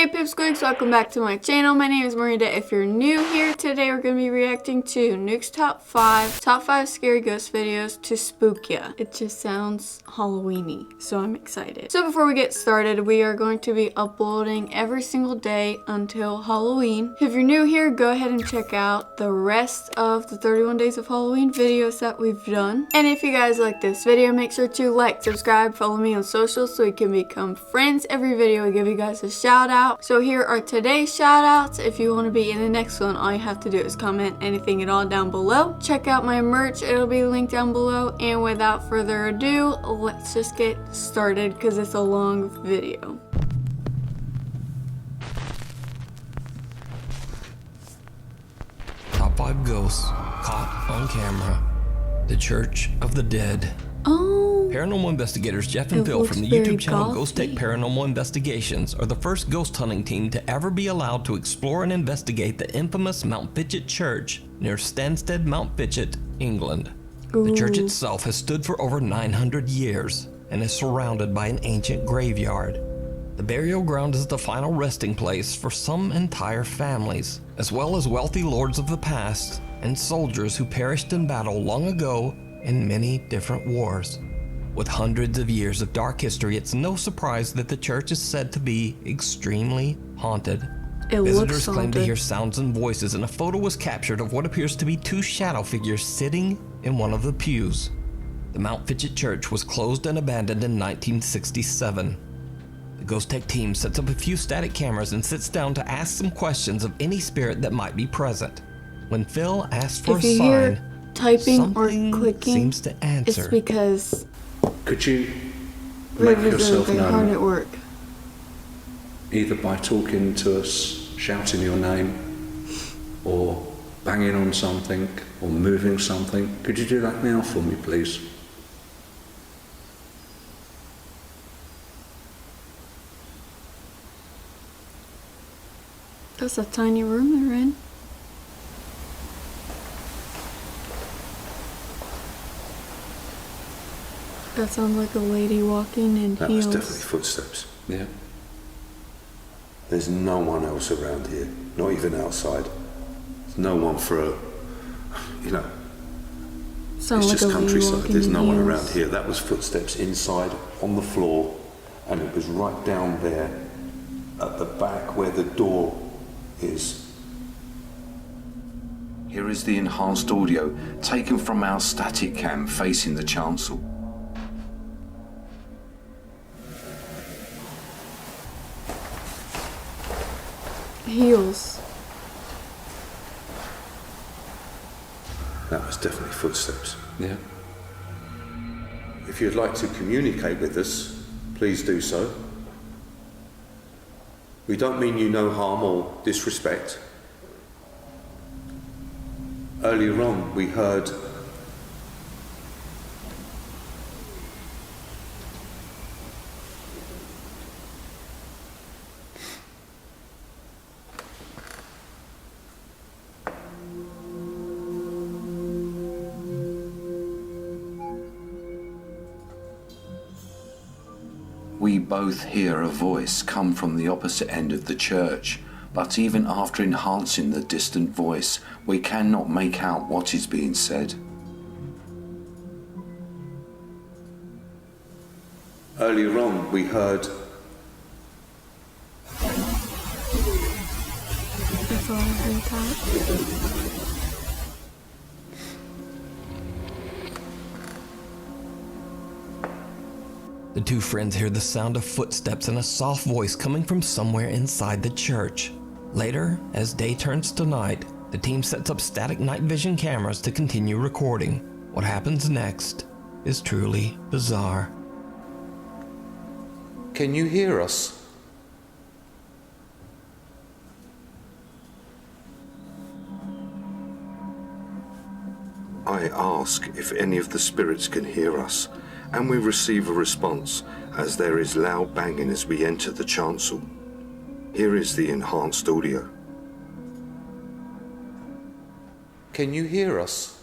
Hey Pipsqueaks, welcome back to my channel. My name is Marita. If you're new here, today we're going to be reacting to Nuke's top 5 scary ghost videos to spook ya. It just sounds Halloween-y, so I'm excited. So before we get started, we are going to be uploading every single day until Halloween. If you're new here, go ahead and check out the rest of the 31 days of Halloween videos that we've done. And if you guys like this video, make sure to like, subscribe, follow me on socials so we can become friends. Every video we give you guys a shout out. So here are today's shout outs. If you want to be in the next one, all you have to do is comment anything at all down below. Check out my merch, it'll be linked down below. And without further ado, let's just get started because it's a long video. Top 5 ghosts caught on camera. The Church of the Dead. Oh. Paranormal investigators Jeff and Phil from the YouTube channel Ghost Take Paranormal Investigations are the first ghost hunting team to ever be allowed to explore and investigate the infamous Mount Fitchett Church near Stansted, Mount Fitchett, England. Ooh. The church itself has stood for over 900 years and is surrounded by an ancient graveyard. The burial ground is the final resting place for some entire families, as well as wealthy lords of the past and soldiers who perished in battle long ago in many different wars. With hundreds of years of dark history, it's no surprise that the church is said to be extremely haunted. Visitors claim to hear sounds and voices, and a photo was captured of what appears to be two shadow figures sitting in one of the pews. The Mount Fitchett Church was closed and abandoned in 1967. The Ghost Tech team sets up a few static cameras and sits down to ask some questions of any spirit that might be present. When Phil asks for a sign, typing or clicking seems to answer. It's because could you make yourself hard at known, work. either by talking to us, shouting your name, or banging on something, or moving something? Could you do that now for me, please? That's a tiny room they're in. That sounds like a lady walking in That heels. was definitely footsteps. Yeah. There's no one else around here, not even outside. There's no one for a, Sounds it's like just a lady countryside. walking There's in no one heels. around here. That was footsteps inside on the floor, and it was right down there at the back where the door is. Here is the enhanced audio taken from our static cam facing the chancel. Heels. That was definitely footsteps. Yeah. If you'd like to communicate with us, please do so. We don't mean you no harm or disrespect. Earlier on, we heard We both hear a voice come from the opposite end of the church, but even after enhancing the distant voice, we cannot make out what is being said. Earlier on, we heard That's all I heard that. The two friends hear the sound of footsteps and a soft voice coming from somewhere inside the church. Later, as day turns to night, the team sets up static night vision cameras to continue recording. What happens next is truly bizarre. Can you hear us? I ask if any of the spirits can hear us, and we receive a response as there is loud banging as we enter the chancel. Here is the enhanced audio. Can you hear us?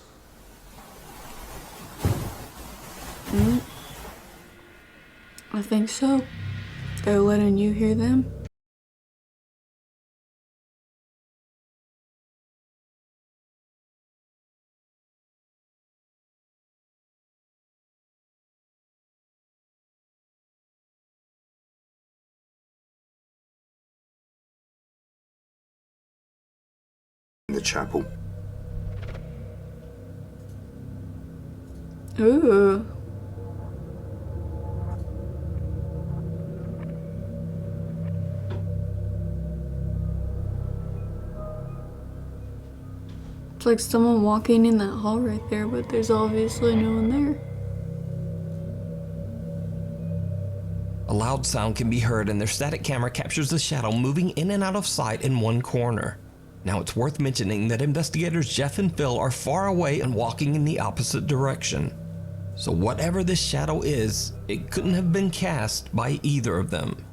I think so. They're letting you hear them. the chapel. Ooh. It's like someone walking in that hall right there, but there's obviously no one there. A loud sound can be heard and their static camera captures the shadow moving in and out of sight in one corner. Now it's worth mentioning that investigators Jeff and Phil are far away and walking in the opposite direction. So whatever this shadow is, it couldn't have been cast by either of them.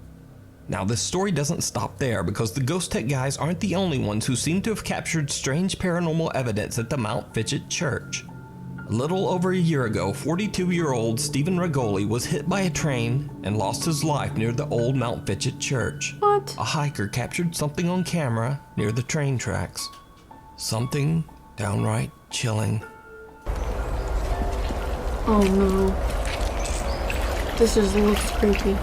Now this story doesn't stop there because the Ghost Tech guys aren't the only ones who seem to have captured strange paranormal evidence at the Mount Fitchett Church. A little over a year ago, 42-year-old Stephen Regoli was hit by a train and lost his life near the old Mount Fitchett Church. What? A hiker captured something on camera near the train tracks. Something downright chilling. Oh no. This just looks creepy.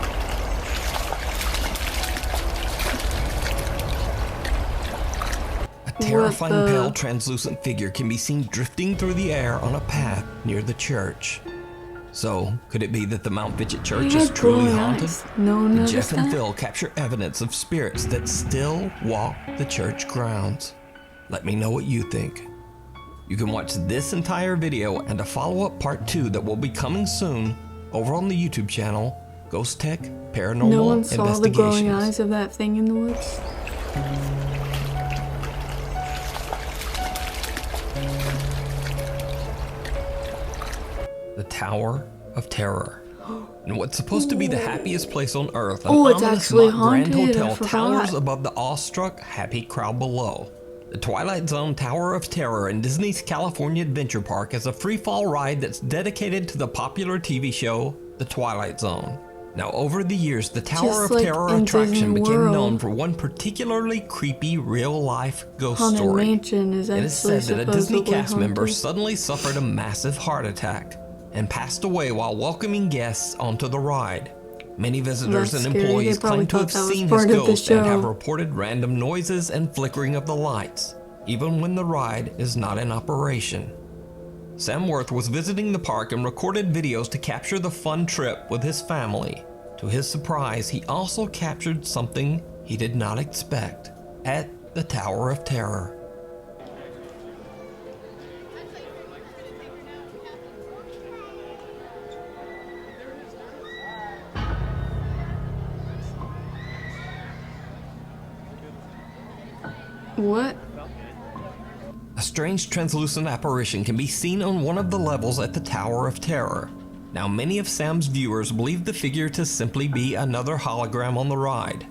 A terrifying pale translucent figure can be seen drifting through the air on a path near the church. So, could it be that the Mount Fitchett Church is truly haunted? No one Did noticed Jeff and that? Phil capture evidence of spirits that still walk the church grounds? Let me know what you think. You can watch this entire video and a follow-up part 2 that will be coming soon over on the YouTube channel, Ghost Tech Paranormal No one saw the glowing Investigations. eyes of that thing in the woods. The Tower of Terror. And what's supposed to be the happiest place on earth, an Oh, it's ominous actually mock grand haunted, I hotel forgot. towers above the awestruck, happy crowd below. The Twilight Zone Tower of Terror in Disney's California Adventure Park is a free-fall ride that's dedicated to the popular TV show, The Twilight Zone. Now, over the years, the Tower Just of like Terror in attraction Disney became World. known for one particularly creepy real-life ghost Haunted story. Mansion is It actually is said that a Disney supposedly cast member haunted. suddenly suffered a massive heart attack and passed away while welcoming guests onto the ride. Many visitors That's and scary. employees They probably claim to have thought that was seen his part of the ghost and have show. reported random noises and flickering of the lights, even when the ride is not in operation. Sam Worth was visiting the park and recorded videos to capture the fun trip with his family. To his surprise, he also captured something he did not expect at the Tower of Terror. What? A strange translucent apparition can be seen on one of the levels at the Tower of Terror. Now, many of Sam's viewers believe the figure to simply be another hologram on the ride.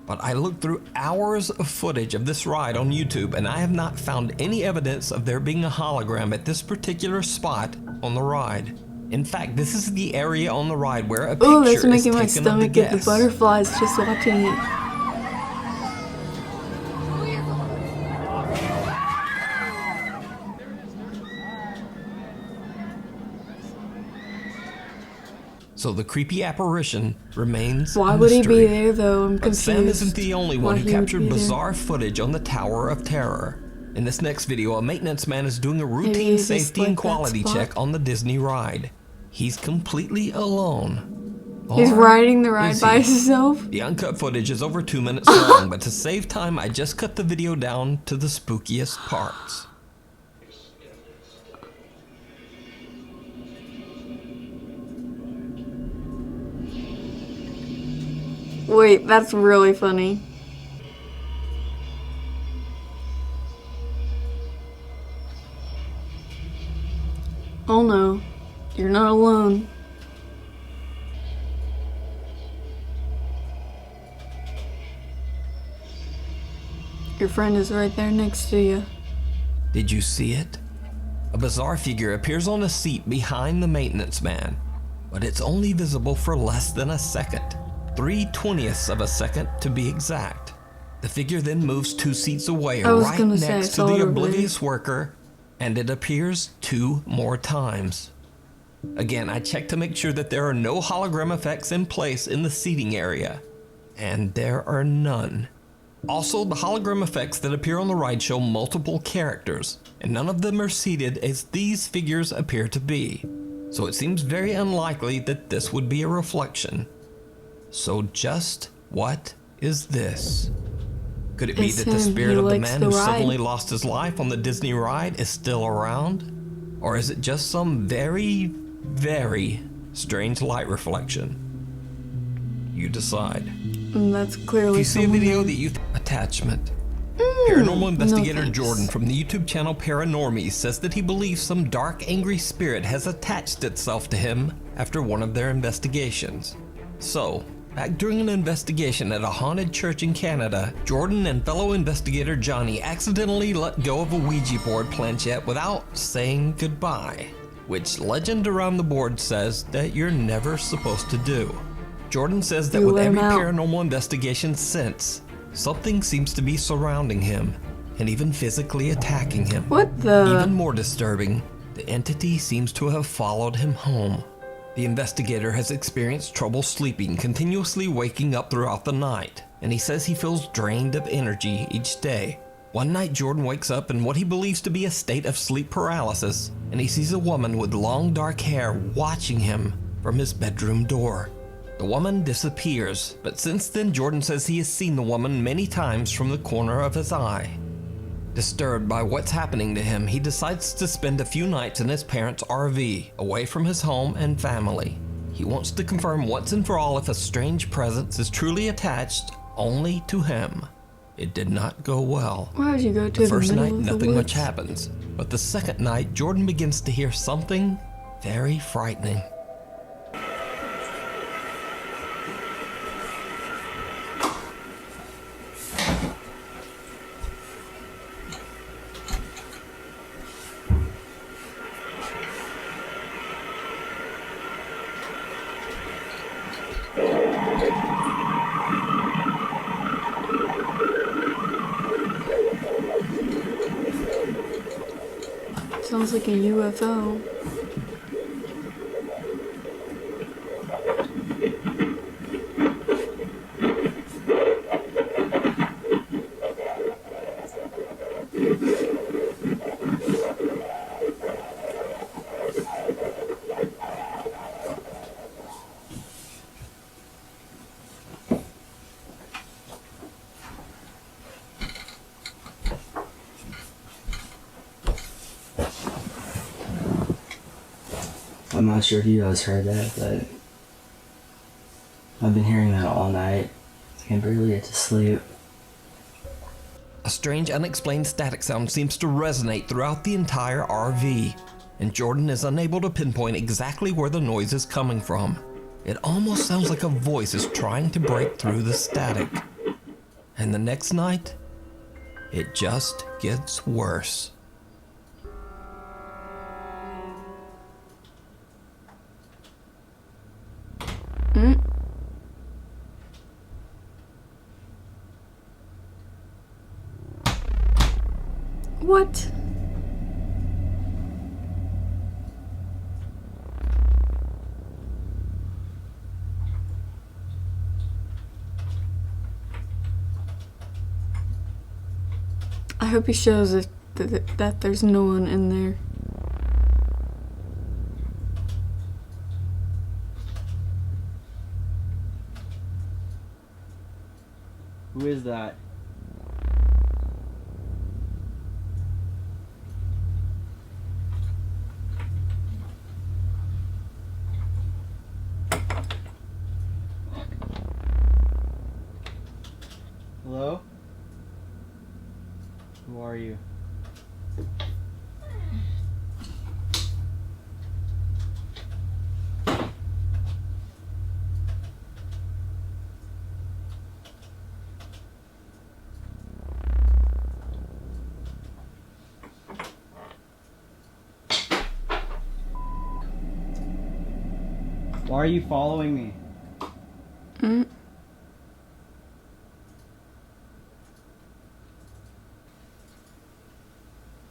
But I looked through hours of footage of this ride on YouTube and I have not found any evidence of there being a hologram at this particular spot on the ride. In fact, this is the area on the ride where a Oh, picture that's is making taken my of the stomach get the guests. butterflies just watching it. So the creepy apparition remains Why a would he be mystery. there though? I'm But confused. Sam isn't the only one why who he would captured be there. bizarre footage on the Tower of Terror. In this next video, a maintenance man is doing a Maybe routine he's just safety like and that quality spot. check on the Disney ride. He's completely alone. He's Or riding the ride is by he? himself. The uncut footage is over 2 minutes long, but to save time, I just cut the video down to the spookiest parts. Wait, that's really funny. Oh no, you're not alone. Your friend is right there next to you. Did you see it? A bizarre figure appears on a seat behind the maintenance man, but it's only visible for less than a second. 3/20ths of a second to be exact. The figure then moves 2 seats away, I was right gonna say, I next to saw the it over oblivious worker, and it appears 2 more times. Again, I checked to make sure that there are no hologram effects in place in the seating area, and there are none. Also, the hologram effects that appear on the ride show multiple characters, and none of them are seated as these figures appear to be. So it seems very unlikely that this would be a reflection. So just what is this? Could it be It's that the him. spirit He of the likes man the who ride. suddenly lost his life on the Disney ride is still around? Or is it just some very, very strange light reflection? You decide. And that's If clearly you see a someone video there. that you attachment. Paranormal investigator thanks. Jordan from the YouTube channel Paranormal says that he believes some dark, angry spirit has attached itself to him after one of their investigations. So, back during an investigation at a haunted church in Canada, Jordan and fellow investigator Johnny accidentally let go of a Ouija board planchette without saying goodbye, which legend around the board says that you're never supposed to do. Jordan says that You with let him every out. paranormal investigation since, something seems to be surrounding him and even physically attacking him. What the? Even more disturbing, the entity seems to have followed him home. The investigator has experienced trouble sleeping, continuously waking up throughout the night, and he says he feels drained of energy each day. One night Jordan wakes up in what he believes to be a state of sleep paralysis, and he sees a woman with long dark hair watching him from his bedroom door. The woman disappears, but since then Jordan says he has seen the woman many times from the corner of his eye. Disturbed by what's happening to him, he decides to spend a few nights in his parents' RV, away from his home and family. He wants to confirm once and for all if a strange presence is truly attached only to him. It did not go well. Why would you go to The the first middle night, of the nothing much woods? happens, but the second night, Jordan begins to hear something very frightening. Sounds like a UFO. I'm not sure if you guys heard that, but I've been hearing that all night. I can barely get to sleep. A strange, unexplained static sound seems to resonate throughout the entire RV, and Jordan is unable to pinpoint exactly where the noise is coming from. It almost sounds like a voice is trying to break through the static. And the next night, it just gets worse. What? I hope he shows it that there's no one in there. Who is that? Hello? Who are you? Why are you following me?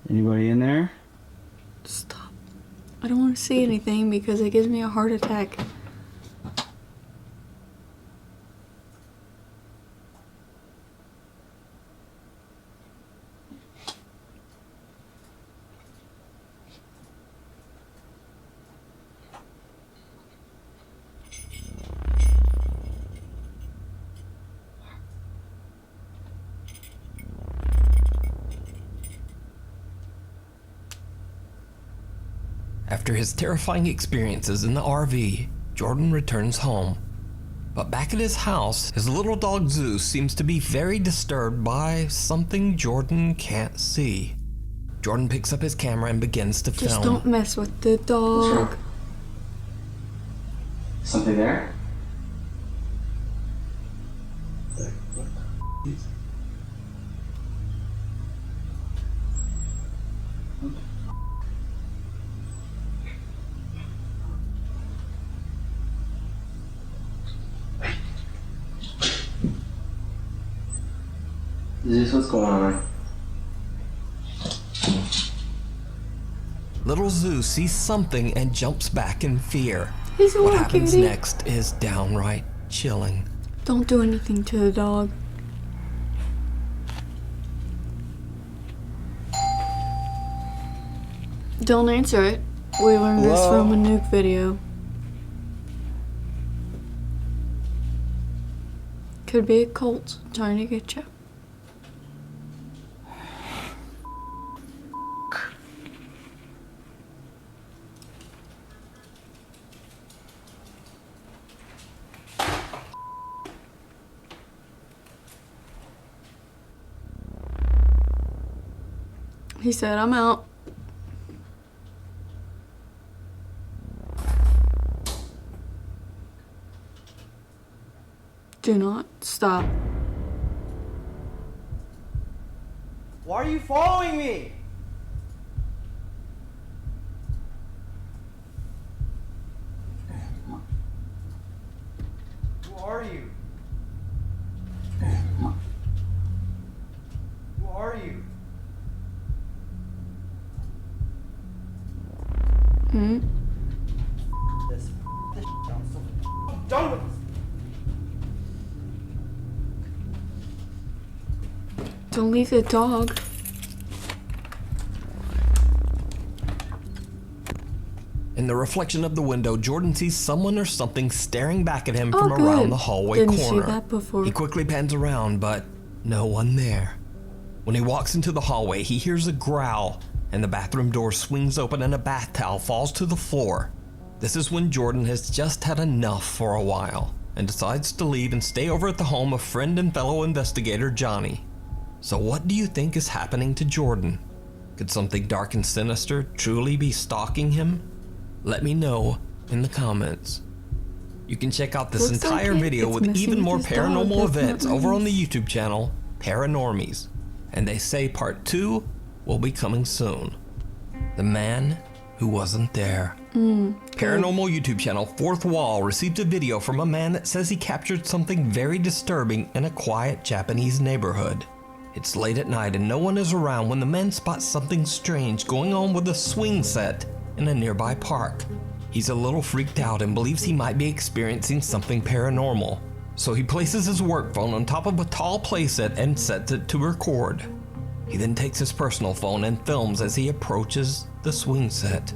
Anybody in there? Stop. I don't want to see anything because it gives me a heart attack. After his terrifying experiences in the RV, Jordan returns home. But back at his house, his little dog Zeus seems to be very disturbed by something Jordan can't see. Jordan picks up his camera and begins to film. Just don't mess with the dog. Something there? Zeus, what's going on? Little Zeus sees something and jumps back in fear. He's a What little happens cutie. next is downright chilling. Don't do anything to the dog. Don't answer it. We learned this from a Nuke video. Could be a cult trying to get you. He said, I'm out. Do not stop. Why are you following me? Who are you? Who are you? This I'm so done with this. Don't leave the dog. In the reflection of the window, Jordan sees someone or something staring back at him Oh, from around good. the hallway Didn't corner. see that before. He quickly pans around, but no one there. When he walks into the hallway, he hears a growl, and the bathroom door swings open and a bath towel falls to the floor. This is when Jordan has just had enough for a while, and decides to leave and stay over at the home of friend and fellow investigator Johnny. So what do you think is happening to Jordan? Could something dark and sinister truly be stalking him? Let me know in the comments. You can check out this Looks entire like video it's with messing even with more his dog. paranormal That's not events over on the nice. YouTube channel, Paranormies. And they say part 2 will be coming soon. The Man Who Wasn't There. Paranormal YouTube channel Fourth Wall received a video from a man that says he captured something very disturbing in a quiet Japanese neighborhood. It's late at night and no one is around when the man spots something strange going on with a swing set in a nearby park. He's a little freaked out and believes he might be experiencing something paranormal. So he places his work phone on top of a tall playset and sets it to record. He then takes his personal phone and films as he approaches the swing set.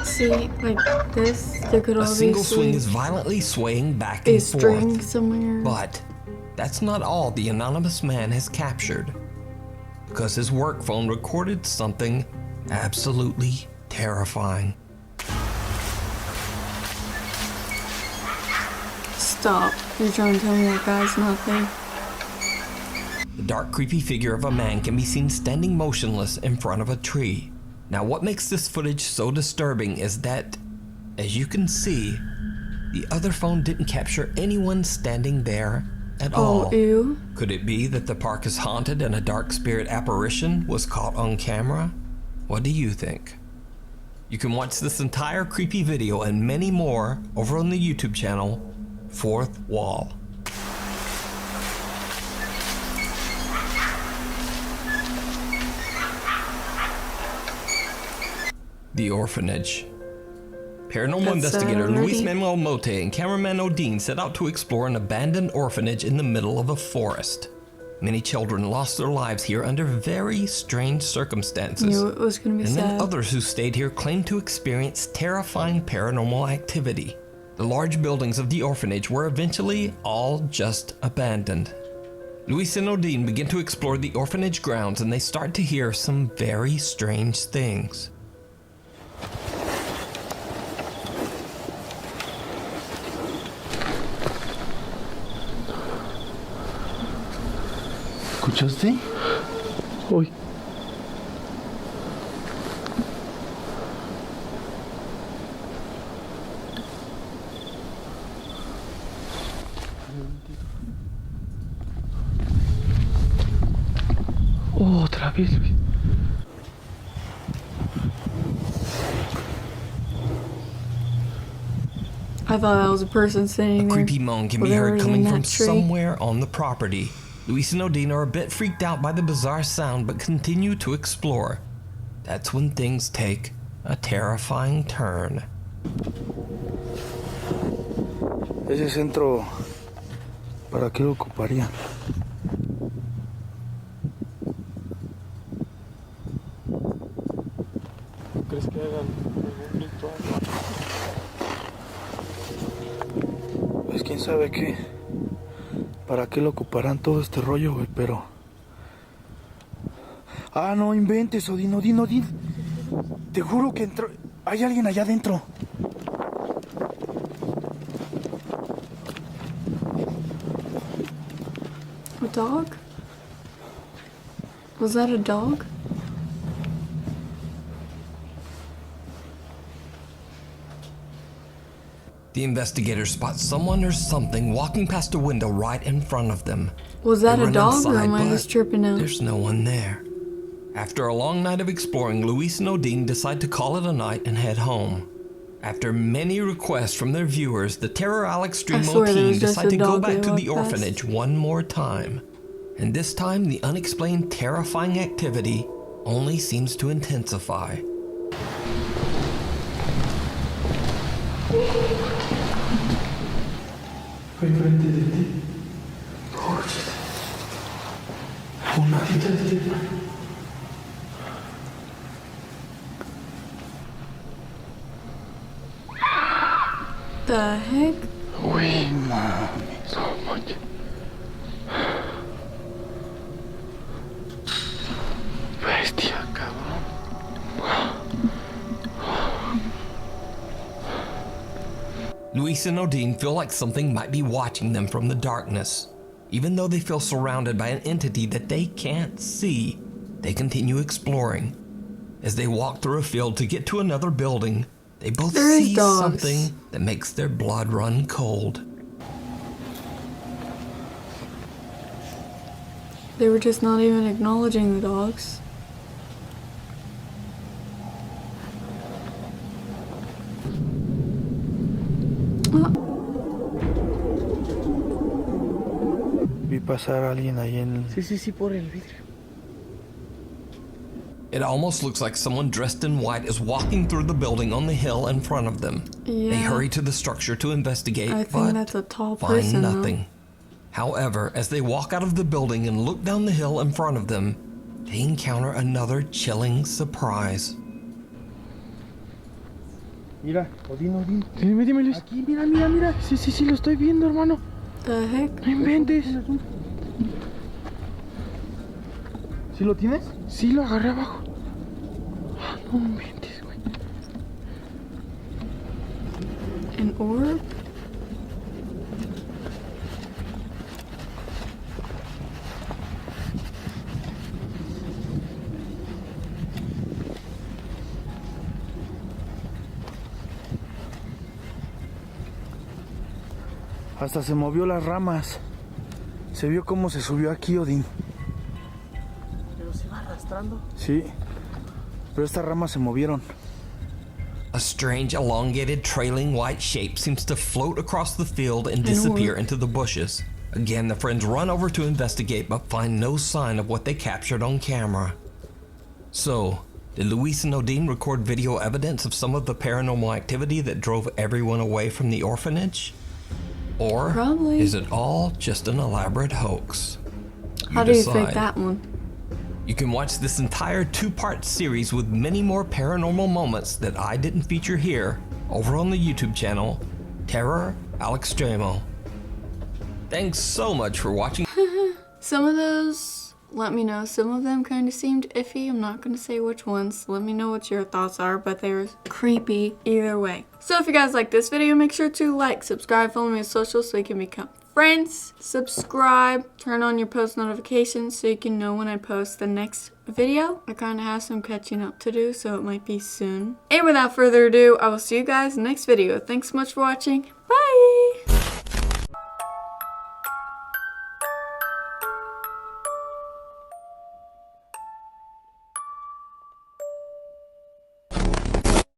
See, like this, there could A single swing obviously is violently swaying back be a and string forth. somewhere. But that's not all the anonymous man has captured, because his work phone recorded something absolutely terrifying. Stop. You're trying to tell me that guy's not there? The dark, creepy figure of a man can be seen standing motionless in front of a tree. Now, what makes this footage so disturbing is that, as you can see, the other phone didn't capture anyone standing there at all. Oh, ew. Could it be that the park is haunted and a dark spirit apparition was caught on camera? What do you think? You can watch this entire creepy video and many more over on the YouTube channel, Fourth Wall. The Orphanage. Paranormal That's investigator nerdy. Luis Manuel Mote and cameraman Odin set out to explore an abandoned orphanage in the middle of a forest. Many children lost their lives here under very strange circumstances. Knew it was gonna be And sad. then others who stayed here claimed to experience terrifying paranormal activity. The large buildings of the orphanage were eventually all just abandoned. Luis and Odin begin to explore the orphanage grounds and they start to hear some very strange things. ¿Escuchaste? Uy. Oh, otra vez, Luis. I thought that was a person A sitting there. creepy moan can be Whatever heard is coming in from that tree. somewhere on the property. Luis and Odin are a bit freaked out by the bizarre sound but continue to explore. That's when things take a terrifying turn. Ese centro, ¿para qué lo ocuparía? ¿Crees que hagan algún ritual? Pues quién sabe qué. ¿Para qué lo ocuparán todo este rollo, güey? Pero... Ah, no inventes, Odín, Odín, Odín. Te juro que entró... Hay alguien allá adentro. A dog? Was that a dog? The investigators spot someone or something walking past a window right in front of them. Was that They a run dog or inside, am I but just tripping out? There's no one there. After a long night of exploring, Luis and Odin decide to call it a night and head home. After many requests from their viewers, the Terror Alex I Streamo swear there team was just decide a to go dog back they to the walked past. orphanage one more time. And this time, the unexplained terrifying activity only seems to intensify. Enfrente de ti. Una cita de ti. The heck? Uy, mami, so much. Bestia, cabrón. Luis and Odin feel like something might be watching them from the darkness. Even though they feel surrounded by an entity that they can't see, they continue exploring. As they walk through a field to get to another building, they both There is see dogs. something that makes their blood run cold. They were just not even acknowledging the dogs. Vi pasar a alguien ahí en... Sí, por el vidrio. It almost looks like someone dressed in white is walking through the building on the hill in front of them. Yeah. They hurry to the structure to investigate, I think but that's a tall find person, though. nothing. However, as they walk out of the building and look down the hill in front of them, they encounter another chilling surprise. Mira, Odín, Odín. Dime, Luis. Aquí, mira. Sí, lo estoy viendo, hermano. The heck? No inventes. ¿Sí lo tienes? Sí, lo agarré abajo. Ah, no inventes, güey. An orb? Hasta se movió las ramas. Se vio cómo se subió aquí, Odín. ¿Pero se va arrastrando? Sí. Pero estas ramas se movieron. A strange, elongated, trailing white shape seems to float across the field and disappear into the bushes. Again, the friends run over to investigate but find no sign of what they captured on camera. So, Did Luis and Odin record video evidence of some of the paranormal activity that drove everyone away from the orphanage? Or Probably. is it all just an elaborate hoax? How do you decide. think that one? You can watch this entire 2-part series with many more paranormal moments that I didn't feature here over on the YouTube channel, Terror Al Extremo. Thanks so much for watching. Some of those, let me know. Some of them kind of seemed iffy. I'm not going to say which ones. Let me know what your thoughts are, but they were creepy either way. So if you guys like this video, make sure to like, subscribe, follow me on socials so you can become friends. Subscribe, turn on your post notifications so you can know when I post the next video. I kind of have some catching up to do, so it might be soon. And without further ado, I will see you guys in the next video. Thanks so much for watching. Bye!